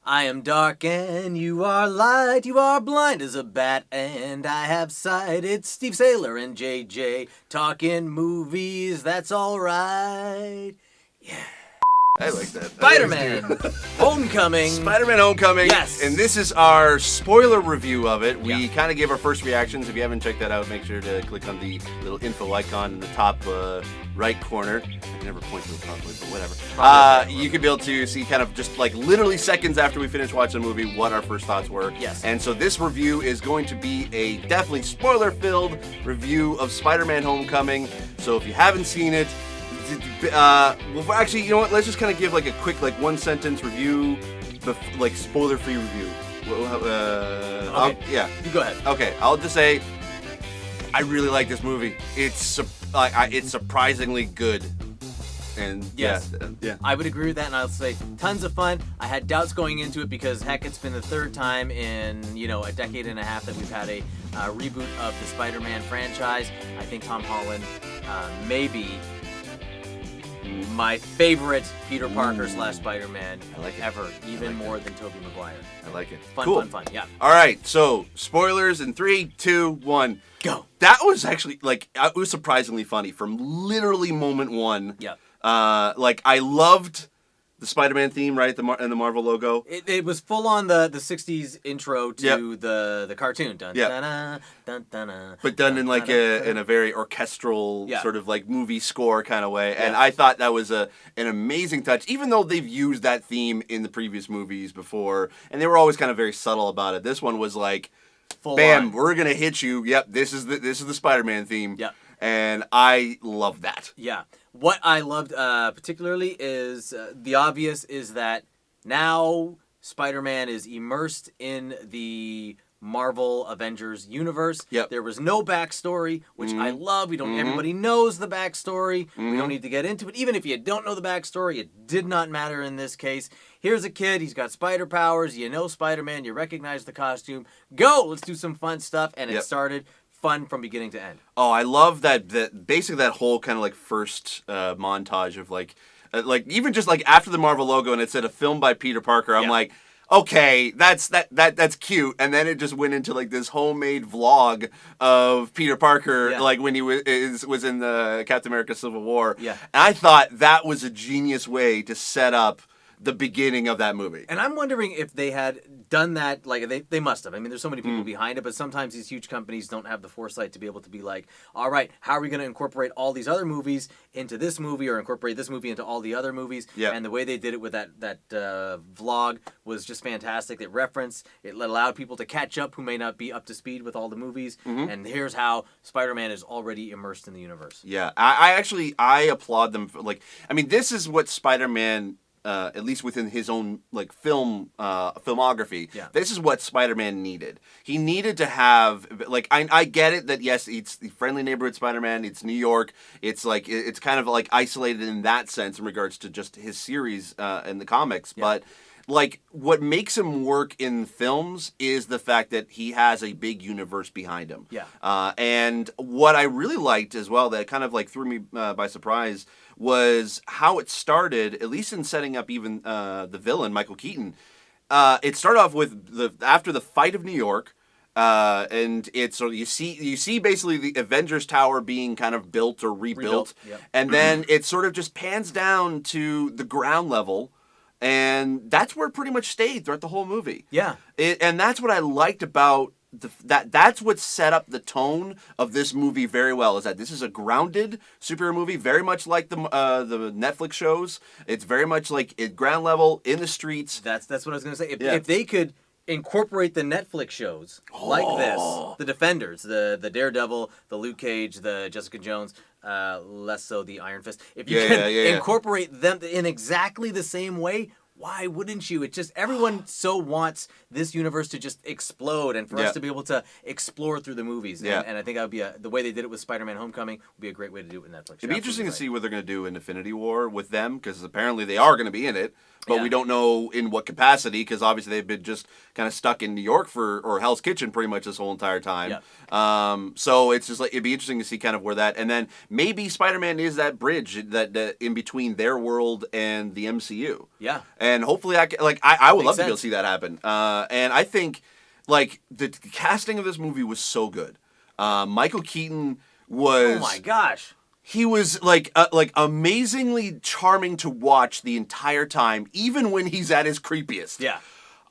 I am dark and you are light, you are blind as a bat and I have sight. It's Steve Saylor and JJ talking movies, that's alright. Yeah. I like that. Spider-Man Homecoming. Spider-Man Homecoming. Yes. And this is our spoiler review of it. We Yeah. kind of gave our first reactions. If you haven't checked that out, make sure to click on the little info icon in the top right corner. I can never point to it properly, but whatever. You can be able to see kind of just like literally seconds after we finish watching the movie what our first thoughts were. Yes. And so this review is going to be a definitely spoiler-filled review of Spider-Man Homecoming. So if you haven't seen it, well, actually, you know what? Let's just kind of give like a quick, like one-sentence review, like spoiler-free review. Okay. Yeah. You go ahead. Okay, I'll just say I really like this movie. It's it's surprisingly good. And Yes. yeah. I would agree with that, and I'll say tons of fun. I had doubts going into it because, heck, it's been the third time in, a decade and a half that we've had a reboot of the Spider-Man franchise. I think Tom Holland may be my favorite Peter Parker / Spider-Man ever, even more than Tobey Mcguire. I like it. Fun, cool. fun, yeah. All right, so spoilers in 3, 2, 1. Go. That was actually, it was surprisingly funny from literally moment one. Yeah. I loved the Spider-Man theme, right, and the Marvel logo. It was full on the 60s intro to Yep. the cartoon. Dun, Yep. dun, dun, dun, dun, But done in dun. a very orchestral Yeah. sort of like movie score kind of way, and Yeah. I thought that was an amazing touch. Even though they've used that theme in the previous movies before, and they were always kind of very subtle about it. This one was like, Full bam, on. we're gonna hit you. Yep, this is the Spider-Man theme. Yep. And I love that. Yeah. What I loved particularly is the obvious is that now Spider-Man is immersed in the Marvel Avengers universe. Yep. There was no backstory, which I love. We don't. Mhm. Everybody knows the backstory. We Mhm. don't need to get into it. Even if you don't know the backstory, it did not matter in this case. Here's a kid. He's got spider powers. You know Spider-Man. You recognize the costume. Go. Let's do some fun stuff. And Yep. it started fun from beginning to end. Oh, I love that basically that whole kind of like first montage of like even just like after the Marvel logo and it said a film by Peter Parker. I'm Yeah. like, okay, that's cute. And then it just went into like this homemade vlog of Peter Parker, Yeah. like when he was in the Captain America Civil War. Yeah. And I thought that was a genius way to set up the beginning of that movie. And I'm wondering if they had done that, like they must have. I mean, there's so many people behind it, but sometimes these huge companies don't have the foresight to be able to be like, all right, how are we going to incorporate all these other movies into this movie or incorporate this movie into all the other movies? Yeah. And the way they did it with that vlog was just fantastic. It allowed people to catch up who may not be up to speed with all the movies. And here's how Spider-Man is already immersed in the universe. Yeah, I actually applaud them for this is what Spider-Man. At least within his own like filmography, Yeah. this is what Spider-Man needed. He needed to have I get it that yes, it's the friendly neighborhood Spider-Man. It's New York. It's like it's kind of like isolated in that sense in regards to just his series in the comics, Yeah. but. Like, what makes him work in films is the fact that he has a big universe behind him. Yeah. And what I really liked as well, that kind of like threw me by surprise, was how it started, at least in setting up even the villain, Michael Keaton. It started off with after the fight of New York, and it's so you see basically the Avengers Tower being kind of built or rebuilt. Yep. And then it sort of just pans down to the ground level. And that's where it pretty much stayed throughout the whole movie. Yeah. And that's what I liked about that's what set up the tone of this movie very well. Is that this is a grounded superhero movie, very much like the Netflix shows. It's very much like at ground level in the streets. That's what I was going to say. Yeah. If they could incorporate the Netflix shows like this, the Defenders, the Daredevil, the Luke Cage, the Jessica Jones, less so the Iron Fist. If you can incorporate them in exactly the same way, why wouldn't you? It just everyone so wants this universe to just explode and for us to be able to explore through the movies. Yeah. And I think that would be the way they did it with Spider-Man Homecoming would be a great way to do it with Netflix. It'd be interesting to see what they're going to do in Infinity War with them, because apparently they are going to be in it. But we don't know in what capacity, because obviously they've been just kind of stuck in New York or Hell's Kitchen pretty much this whole entire time. So it's just like it'd be interesting to see kind of where that, and then maybe Spider-Man is that bridge that in between their world and the MCU. Yeah. and hopefully I would love to be able sense. to see that happen. And I think like the casting of this movie was so good. Michael Keaton was. Oh my gosh. He was like amazingly charming to watch the entire time, even when he's at his creepiest. Yeah.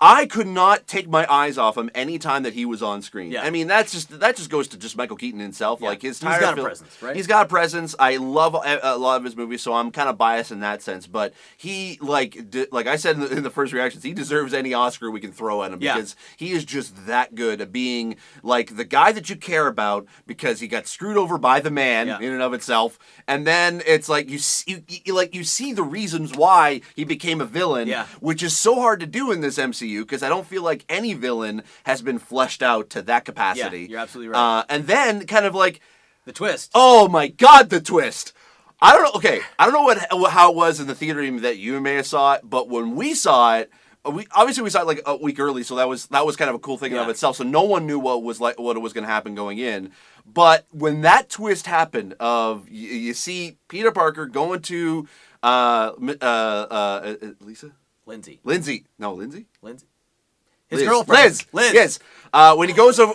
I could not take my eyes off him any time that he was on screen. Yeah. I mean, that just goes to just Michael Keaton himself. Yeah. Like his He's got a presence, right? He's got a presence. I love a lot of his movies, so I'm kind of biased in that sense. But he, like I said in the first reactions, he deserves any Oscar we can throw at him because he is just that good at being like the guy that you care about because he got screwed over by the man in and of itself, and then it's like you see the reasons why he became a villain, which is so hard to do in this MCU. Because I don't feel like any villain has been fleshed out to that capacity. Yeah, you're absolutely right. And then kind of like the twist. Oh my God, the twist! I don't know. Okay, I don't know how it was in the theater that you may have saw it, but when we saw it, we saw it like a week early, so that was kind of a cool thing in of itself. So no one knew what it was going to happen going in. But when that twist happened, you see Peter Parker going to Lisa. Lindsay. His girlfriend. Liz. Yes. When he goes over,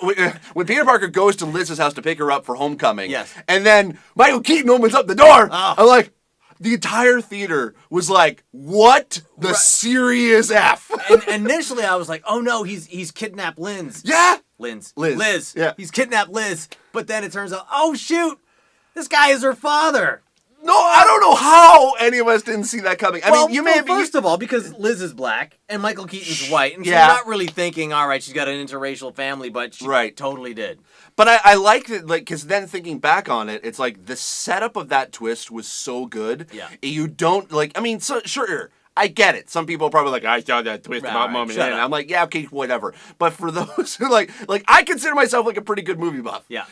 when Peter Parker goes to Liz's house to pick her up for homecoming. Yes. And then Michael Keaton opens up the door. Oh. I'm like, the entire theater was like, what the serious F? And initially I was like, oh no, he's kidnapped Liz. Yeah. Liz. Yeah. He's kidnapped Liz. But then it turns out, oh shoot, this guy is her father. No, I don't know how any of us didn't see that coming. I mean, you may have first of all, because Liz is black and Michael Keaton's white, and so Yeah. you're not really thinking, all right, she's got an interracial family, but she totally did. But I like that, like, because then thinking back on it, it's like the setup of that twist was so good. Yeah. You don't, like, I mean, so, sure, I get it. Some people are probably like, I saw that twist about moment. And I'm like, yeah, okay, whatever. But for those who, like, I consider myself, like, a pretty good movie buff. Yeah.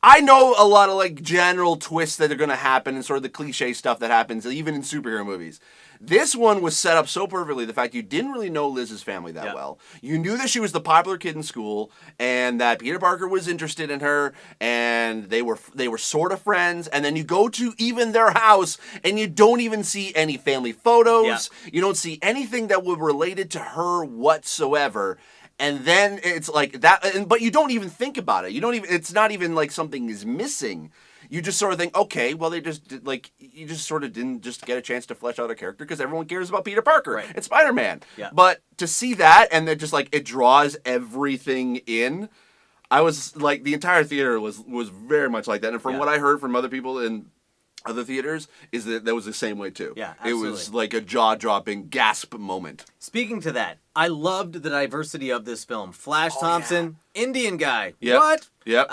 I know a lot of, like, general twists that are going to happen and sort of the cliche stuff that happens even in superhero movies. This one was set up so perfectly, the fact you didn't really know Liz's family that well. You knew that she was the popular kid in school and that Peter Parker was interested in her and they were sort of friends, and then you go to even their house and you don't even see any family photos. Yeah. You don't see anything that would related to her whatsoever. And then it's like that, but you don't even think about it. It's not even like something is missing. You just sort of think, okay, well, you just sort of didn't just get a chance to flesh out a character because everyone cares about Peter Parker and Spider-Man. Yeah. But to see that and then just like it draws everything in, I was like, the entire theater was very much like that. And from what I heard from other people in other theaters, is that was the same way too. Yeah, absolutely. It was like a jaw-dropping gasp moment. Speaking to that, I loved the diversity of this film. Flash Thompson, Indian guy. Yep. What? Yep.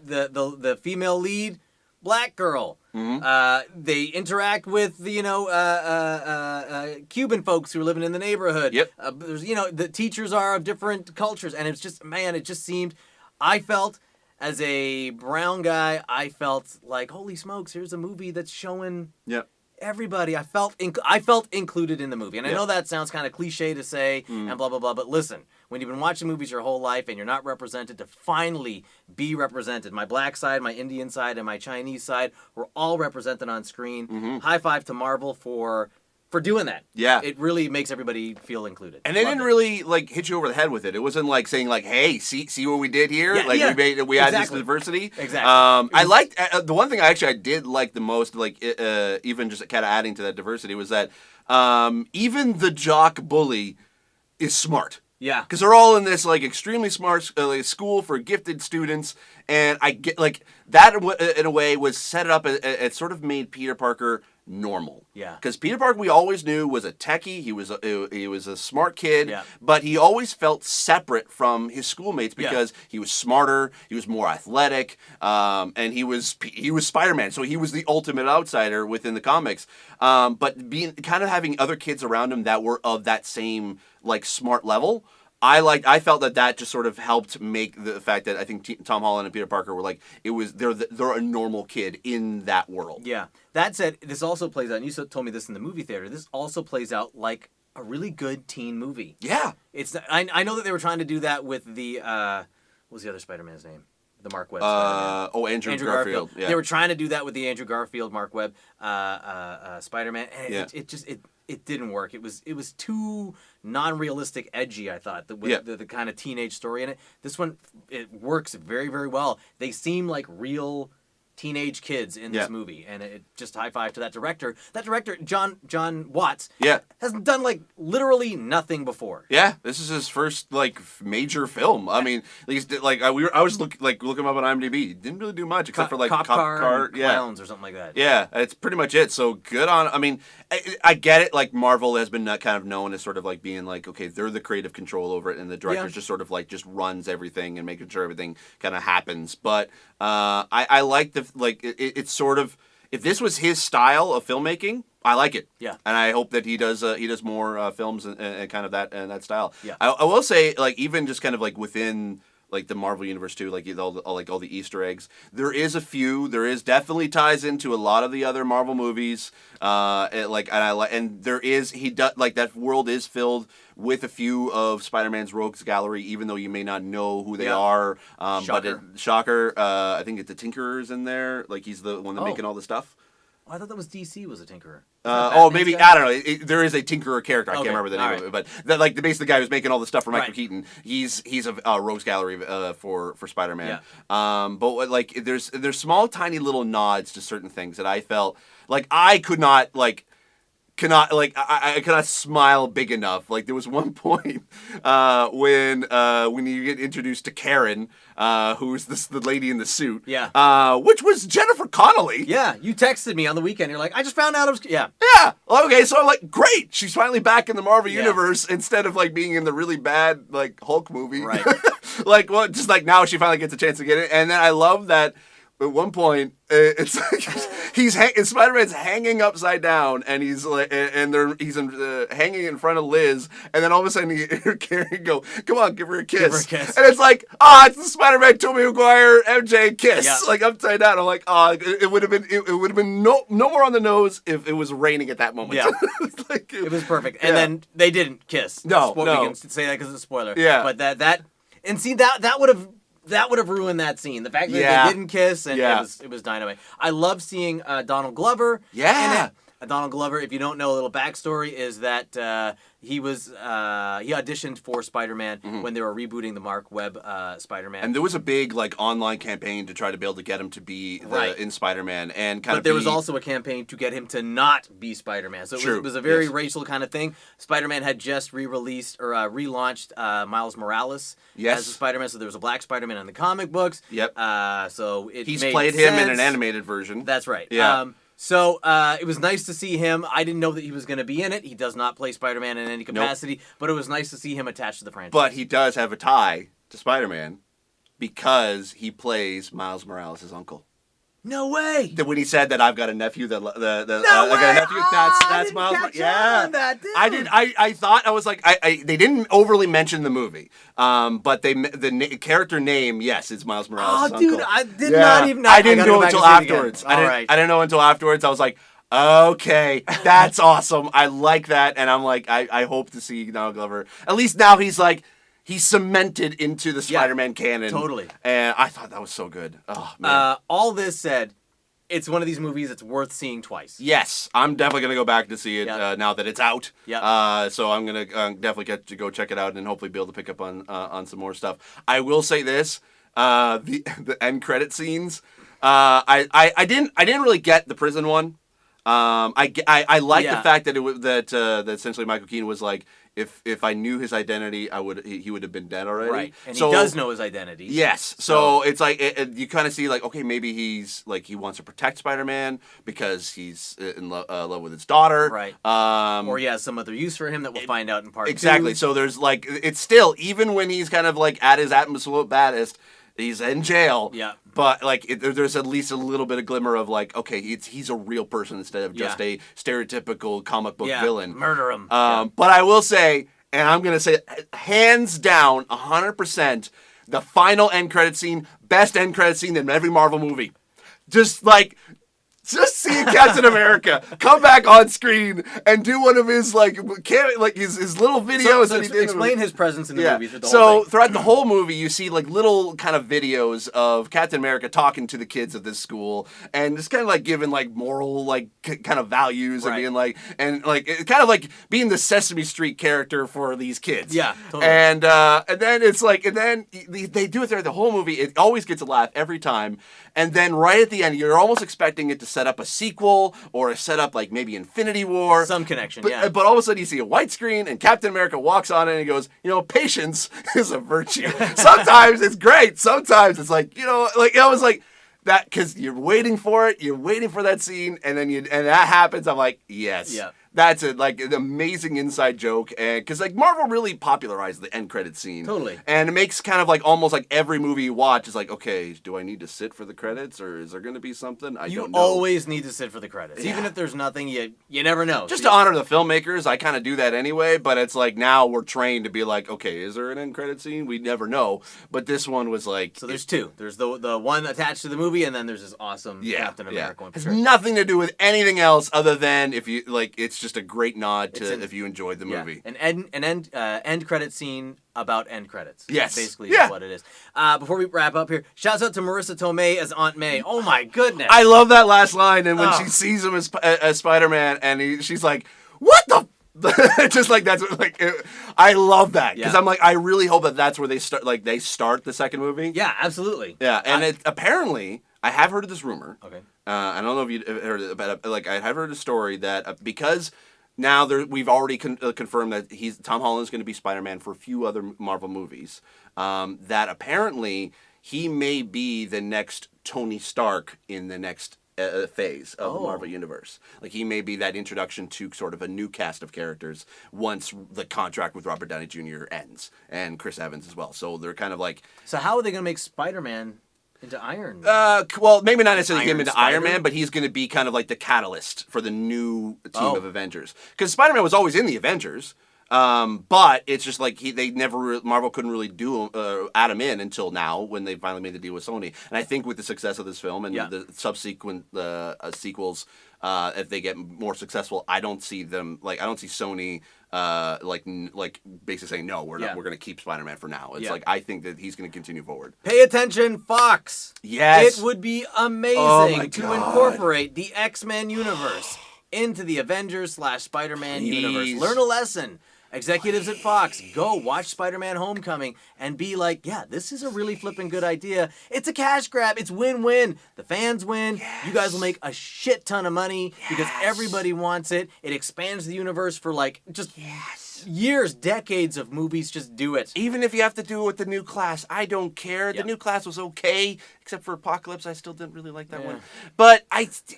The female lead, black girl. Mm-hmm. They interact with the Cuban folks who are living in the neighborhood. Yep. There's the teachers are of different cultures, and it's just it just seemed. I felt as a brown guy, I felt like, holy smokes, here's a movie that's showing. Yep. Everybody, I felt included in the movie, and I know that sounds kind of cliche to say, and blah blah blah. But listen, when you've been watching movies your whole life and you're not represented, to finally be represented, my black side, my Indian side, and my Chinese side were all represented on screen. Mm-hmm. High five to Marvel for doing that. Yeah, it really makes everybody feel included. And they didn't really like hit you over the head with it. It wasn't like saying like, "Hey, see what we did here? We had this diversity." Exactly. I liked the one thing I did like the most, like even just kind of adding to that diversity, was that even the jock bully is smart. Yeah, because they're all in this like extremely smart school for gifted students, and I get like that in a way was set up. It sort of made Peter Parker normal. Yeah, because Peter Parker we always knew was a techie. He was a smart kid. Yeah. But he always felt separate from his schoolmates because he was smarter, he was more athletic, and he was Spider-Man, so he was the ultimate outsider within the comics. But having other kids around him that were of that same like smart level, I felt that just sort of helped make the fact that I think Tom Holland and Peter Parker were like, they're a normal kid in that world. Yeah. That said, this also plays out, and you told me this in the movie theater, this also plays out like a really good teen movie. Yeah. I know that they were trying to do that with the what was the other Spider-Man's name? The Mark Webb Spider-Man. Andrew Garfield. Yeah. They were trying to do that with the Andrew Garfield, Mark Webb Spider-Man, and it it didn't work. It was too non-realistic, edgy, I thought, with the kind of teenage story in it. This one, it works very, very well. They seem like real teenage kids in this movie, and it just high five to that director. That director, John Watts, has done like literally nothing before. Yeah, this is his first like major film. I mean, like I was looking him up on IMDb. Didn't really do much except for like Cop Car Clowns or something like that. Yeah, it's pretty much it. So good on. I mean, I get it. Like Marvel has been kind of known as sort of like being like, okay, they're the creative control over it, and the director just sort of like just runs everything and making sure everything kind of happens. But I like it's sort of, if this was his style of filmmaking, I like it. Yeah. And I hope that he does more films and kind of that style. Yeah. I will say, like, even just kind of like within like the Marvel universe too, like all the Easter eggs. There is definitely ties into a lot of the other Marvel movies. And there is that world is filled with a few of Spider-Man's rogues gallery, even though you may not know who they are. Shocker. I think the Tinkerer's in there. Like he's the one making all the stuff. Oh, I thought that was DC was a Tinkerer. Maybe I don't know. There is a Tinkerer character. I can't remember the name of it, but basically the guy who's making all the stuff for Michael Keaton. He's a rogues gallery for Spider-Man. Yeah. But like there's small tiny little nods to certain things that I felt like I could not like. I cannot smile big enough. Like there was one point when you get introduced to Karen, who's the lady in the suit. Yeah. Which was Jennifer Connelly. Yeah. You texted me on the weekend. You're like, I just found out it was. Yeah. Yeah. Okay. So I'm like, great. She's finally back in the Marvel universe instead of like being in the really bad like Hulk movie. Right. Just like now she finally gets a chance to get it. And then I love that. At one point, it's like Spider-Man's hanging upside down, and he's like, he's hanging in front of Liz, and then all of a sudden you hear Karen go, "Come on, give her a kiss," and it's like, it's the Spider-Man, Tobey Mcguire, MJ kiss, like upside down. I'm like, it would have been no more on the nose if it was raining at that moment. Yeah, it was perfect, and then they didn't kiss. No, we can say that because it's a spoiler. Yeah, but that would have ruined that scene. The fact that they didn't kiss and it was dynamite. I love seeing Donald Glover. Yeah. Donald Glover, if you don't know a little backstory, is that he auditioned for Spider-Man when they were rebooting the Mark Webb Spider-Man. And there was a big like online campaign to try to be able to get him to be in Spider-Man, and but there was also a campaign to get him to not be Spider-Man. So it was a very racial kind of thing. Spider-Man had just re-released or relaunched Miles Morales as a Spider-Man. So there was a black Spider-Man in the comic books. Yep. So he's played him in an animated version. That's right. Yeah. So it was nice to see him. I didn't know that he was going to be in it. He does not play Spider-Man in any capacity, but it was nice to see him attached to the franchise. But he does have a tie to Spider-Man because he plays Miles Morales' uncle. No way! When he said that I've got a nephew I got a nephew. That's Miles. I thought I was like they didn't overly mention the movie, but the character name it's Miles Morales' uncle. Dude, I did not even know. I didn't know until afterwards. I didn't know until afterwards. I was like, okay, that's awesome. I like that, and I'm like, I hope to see Donald Glover. At least now he's cemented into the Spider-Man canon. Totally. And I thought that was so good. Oh, man. All this said, it's one of these movies that's worth seeing twice. Yes, I'm definitely going to go back to see it now that it's out. Yeah. So I'm going to definitely get to go check it out and hopefully be able to pick up on some more stuff. I will say this, the end credit scenes, I didn't really get the prison one. I like the fact that that essentially Michael Keaton was like, if I knew his identity, he would have been dead already. Right, and he does know his identity. Yes, so it's like you kind of see like, okay, maybe he's like he wants to protect Spider-Man because he's in love with his daughter. Right. Or he has some other use for him that we'll find out in part 2. Exactly. So there's like it's still, even when he's kind of like at his absolute baddest, he's in jail. Yeah. But like there's at least a little bit of glimmer of like, okay, he's a real person instead of just a stereotypical comic book villain. Murder him. But I will say, and I'm gonna say, hands down, 100%, the final end credit scene, best end credit scene in every Marvel movie. Just like Just seeing Captain America come back on screen and do one of his his little videos that he did. Explain his presence in the movie. Through the whole thing. Throughout the whole movie, you see like little kind of videos of Captain America talking to the kids at this school, and just kind of like giving like moral like kind of values and being like kind of like being the Sesame Street character for these kids. Yeah, totally. And then it's like, and then they do it throughout the whole movie. It always gets a laugh every time. And then right at the end, you're almost expecting it to set up a sequel or a set up like maybe Infinity War. Some connection, But all of a sudden you see a white screen and Captain America walks on it and he goes, patience is a virtue. Sometimes it's great. Sometimes it's like, I was like that because you're waiting for it. You're waiting for that scene and then and that happens. I'm like, yes. Yeah. That's an amazing inside joke, and because like Marvel really popularized the end credit scene, totally, and it makes kind of like almost like every movie you watch is like, okay, do I need to sit for the credits, or is there going to be something? I don't know. You always need to sit for the credits, even if there's nothing. You never know. Just to honor the filmmakers, I kind of do that anyway. But it's like now we're trained to be like, okay, is there an end credit scene? We never know. But this one was like, so there's two. There's the one attached to the movie, and then there's this awesome Captain America one. It has nothing to do with anything else other than if you like, it's just a great nod to if you enjoyed the movie. An end credit scene about end credits. Yes. Basically is what it is. Before we wrap up here, shouts out to Marissa Tomei as Aunt May. Oh my goodness. I love that last line, and when she sees him as Spider-Man, and she's like, what the just like that's like I love that because I'm like I really hope that's where they start the second movie. Yeah, absolutely. Yeah, and apparently I have heard of this rumor. Okay. I don't know if you heard it, but like I have heard a story that because now we've already confirmed that Tom Holland is going to be Spider-Man for a few other Marvel movies. That apparently he may be the next Tony Stark in the next phase of the Marvel Universe. Like he may be that introduction to sort of a new cast of characters once the contract with Robert Downey Jr. ends, and Chris Evans as well. So they're kind of like. So how are they going to make Spider-Man into Iron Man? Well, maybe not necessarily him into Iron Man, but he's going to be kind of like the catalyst for the new team of Avengers. Because Spider-Man was always in the Avengers, but it's just like Marvel couldn't really add him in until now when they finally made the deal with Sony. And I think with the success of this film and the subsequent sequels, if they get more successful, I don't see Sony like basically saying no, we're going to keep Spider-Man for now. It's like I think that he's going to continue forward. Pay attention, Fox. Yes, it would be amazing to incorporate the X-Men universe into the Avengers/Spider-Man universe. Learn a lesson. Executives at Fox, go watch Spider-Man Homecoming and be like, yeah, this is a really flipping good idea. It's a cash grab. It's win-win. The fans win. Yes. You guys will make a shit ton of money because everybody wants it. It expands the universe for like just years, decades of movies. Just do it. Even if you have to do it with the new class, I don't care. The new class was okay, except for Apocalypse. I still didn't really like that one. But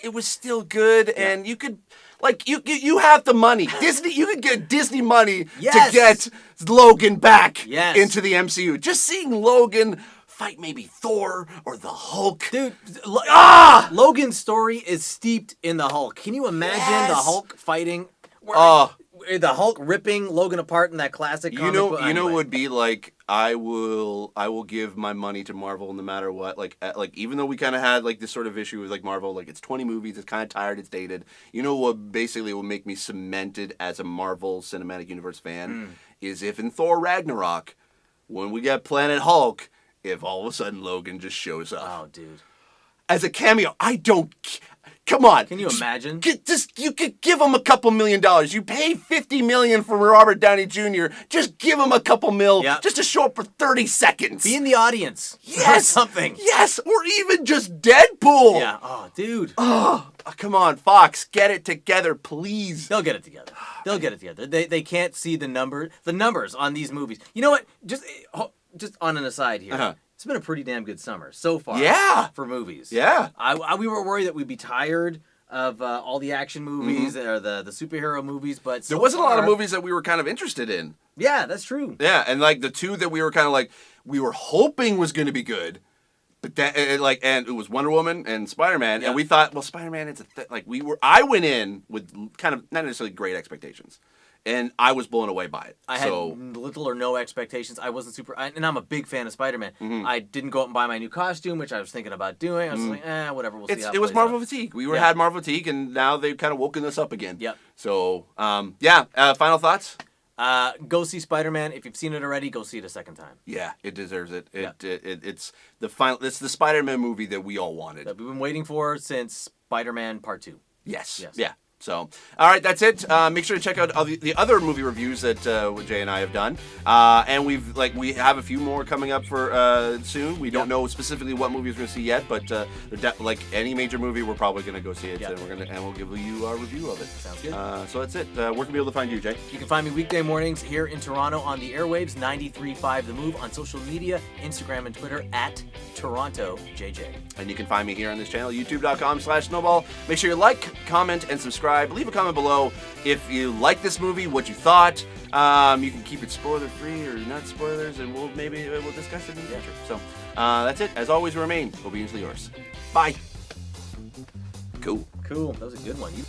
it was still good, and you could... Like, you have the money. Disney, you could get Disney money to get Logan back into the MCU. Just seeing Logan fight maybe Thor or the Hulk. Dude, Logan's story is steeped in the Hulk. Can you imagine the Hulk fighting? The Hulk ripping Logan apart in that classic comic book. You know what would be like, I will give my money to Marvel no matter what. Like even though we kind of had like this sort of issue with like Marvel, like it's 20 movies, it's kind of tired, it's dated. You know what basically will make me cemented as a Marvel Cinematic Universe fan is if in Thor Ragnarok, when we get Planet Hulk, if all of a sudden Logan just shows up. Oh, dude. As a cameo, come on. Can you imagine? You could give him a couple $1 million. You pay $50 million for Robert Downey Jr. Just give him a couple mil just to show up for 30 seconds. Be in the audience. Yes. Or something. Yes. Or even just Deadpool. Yeah. Oh, dude. Oh, come on, Fox. Get it together, please. They'll get it together. They can't see the numbers on these movies. You know what? Just on an aside here. Uh-huh. It's been a pretty damn good summer so far. For movies. Yeah. We were worried that we'd be tired of all the action movies or the superhero movies, but there wasn't a lot of movies that we were kind of interested in. Yeah, that's true. Yeah, and like the two that we were kind of like we were hoping was going to be good, but that and it was Wonder Woman and Spider-Man, and we thought, well, Spider-Man I went in with kind of not necessarily great expectations. and I was blown away by it. I had little or no expectations. I wasn't and I'm a big fan of Spider-Man. I didn't go out and buy my new costume, which I was thinking about doing. I was like, whatever, we'll see how it was Marvel fatigue. We had Marvel fatigue, and now they've kind of woken us up again. Yep. So, final thoughts? Go see Spider-Man. If you've seen it already, go see it a second time. Yeah, it deserves it. It's the Spider-Man movie that we all wanted. That we've been waiting for since Spider-Man Part 2. Yes. Yeah. So, all right, that's it. Make sure to check out the other movie reviews that Jay and I have done, and we have a few more coming up for soon. We don't know specifically what movies we're going to see yet, but like any major movie, we're probably going to go see it, and we'll give you our review of it. Sounds good. So that's it. Where can we be able to find you, Jay? You can find me weekday mornings here in Toronto on the airwaves 93.5 The Move, on social media, Instagram and Twitter at TorontoJJ. And you can find me here on this channel, youtube.com/snowball. Make sure you like, comment, and subscribe. Leave a comment below if you like this movie, what you thought. You can keep it spoiler-free or not spoilers, and we'll discuss it in the future. So that's it. As always, we remain obediently yours. Bye. Cool. That was a good one.